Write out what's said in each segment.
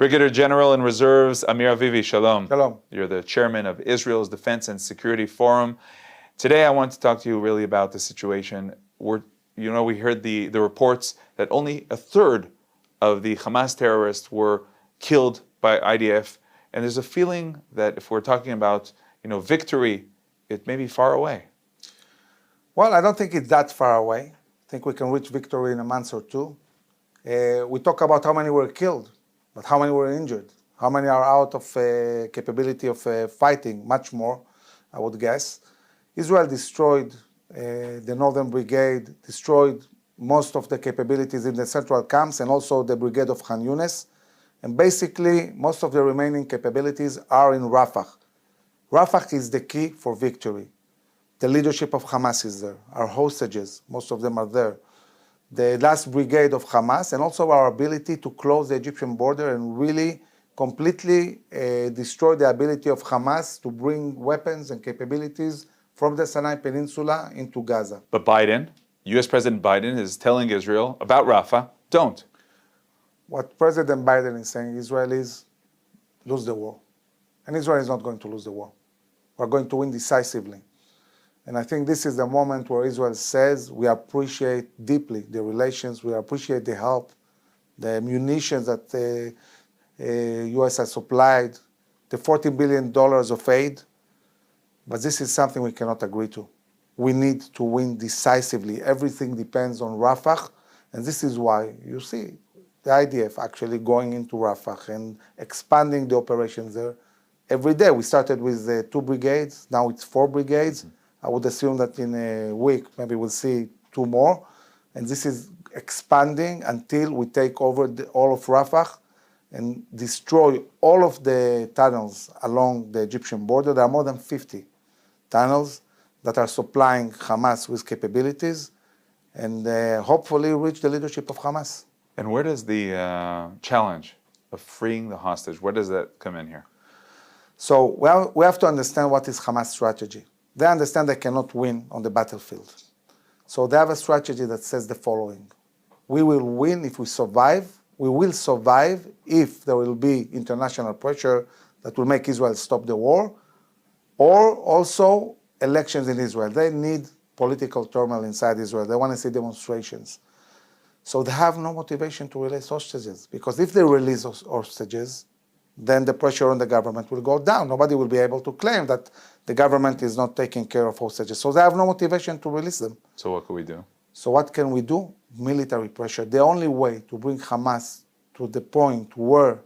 Brigadier General in Reserves, Amir Avivi, shalom. Shalom. You're the chairman of Israel's Defense and Security Forum. Today I want to talk to you really about the situation. We heard the reports that only a third of the Hamas terrorists were killed by IDF, and there's a feeling that if we're talking about victory, it may be far away. Well, I don't think it's that far away. I think we can reach victory in a month or two. We talk about how many were killed, but how many were injured? How many are out of capability of fighting? Much more, I would guess. Israel destroyed the Northern Brigade, destroyed most of the capabilities in the central camps and also the brigade of Khan Yunis. And basically, most of the remaining capabilities are in Rafah. Rafah is the key for victory. The leadership of Hamas is there. Our hostages, most of them are there. The last brigade of Hamas, and also our ability to close the Egyptian border and really completely destroy the ability of Hamas to bring weapons and capabilities from the Sinai Peninsula into Gaza. But Biden, U.S. President Biden, is telling Israel about Rafah, don't. What President Biden is saying, Israel is lose the war. And Israel is not going to lose the war. We're going to win decisively. And I think this is the moment where Israel says we appreciate deeply the relations, we appreciate the help, the munitions that the U.S. has supplied, the $40 billion of aid. But this is something we cannot agree to. We need to win decisively. Everything depends on Rafah. And this is why you see the IDF actually going into Rafah and expanding the operations there. Every day, we started with 2 brigades, now it's 4 brigades. I would assume that in a week, maybe we'll see 2 more. And this is expanding until we take over all of Rafah and destroy all of the tunnels along the Egyptian border. There are more than 50 tunnels that are supplying Hamas with capabilities and hopefully reach the leadership of Hamas. And where does the challenge of freeing the hostage, where does that come in here? So we have to understand what is Hamas' strategy. They understand they cannot win on the battlefield. So they have a strategy that says the following. We will win if we survive. We will survive if there will be international pressure that will make Israel stop the war, or also elections in Israel. They need political turmoil inside Israel. They want to see demonstrations. So they have no motivation to release hostages, because if they release hostages, then the pressure on the government will go down. Nobody will be able to claim that the government is not taking care of hostages. So they have no motivation to release them. So what can we do? So what can we do? Military pressure. The only way to bring Hamas to the point where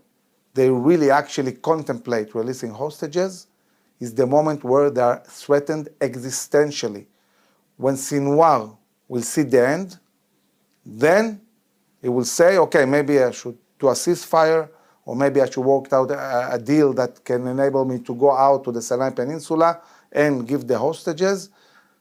they really actually contemplate releasing hostages is the moment where they are threatened existentially. When Sinwar will see the end, then he will say, okay, maybe I should do a ceasefire, or maybe I should work out a deal that can enable me to go out to the Sinai Peninsula and give the hostages.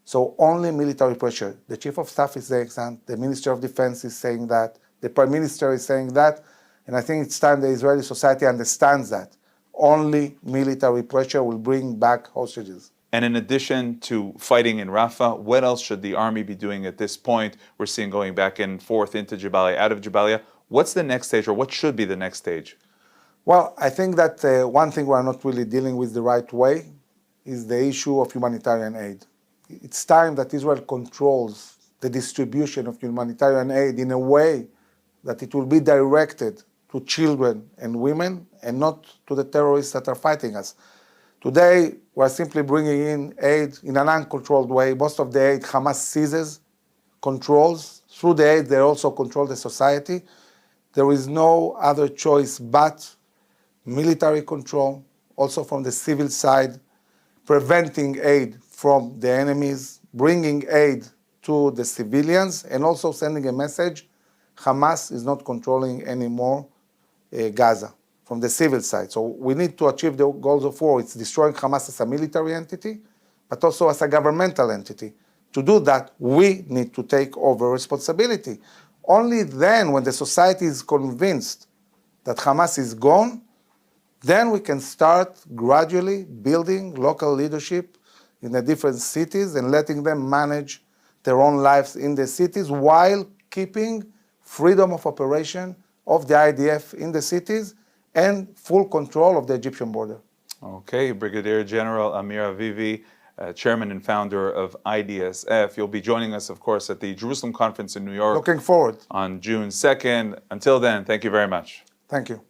So only military pressure. The Chief of Staff is saying that, the Minister of Defense is saying that, the Prime Minister is saying that, and I think it's time the Israeli society understands that. Only military pressure will bring back hostages. And in addition to fighting in Rafah, what else should the army be doing at this point? We're seeing going back and forth into Jabalia, out of Jabalia. What's the next stage, or what should be the next stage? Well, I think that one thing we're not really dealing with the right way is the issue of humanitarian aid. It's time that Israel controls the distribution of humanitarian aid in a way that it will be directed to children and women and not to the terrorists that are fighting us. Today, we're simply bringing in aid in an uncontrolled way. Most of the aid Hamas seizes, controls. Through the aid, they also control the society. There is no other choice but military control, also from the civil side, preventing aid from the enemies, bringing aid to the civilians, and also sending a message, Hamas is not controlling anymore Gaza from the civil side. So we need to achieve the goals of war. It's destroying Hamas as a military entity, but also as a governmental entity. To do that, we need to take over responsibility. Only then, when the society is convinced that Hamas is gone, then we can start gradually building local leadership in the different cities and letting them manage their own lives in the cities while keeping freedom of operation of the IDF in the cities and full control of the Egyptian border. Okay, Brigadier General Amir Avivi, Chairman and founder of IDSF. You'll be joining us, of course, at the Jerusalem Conference in New York. Looking forward. On June 2nd. Until then, thank you very much. Thank you.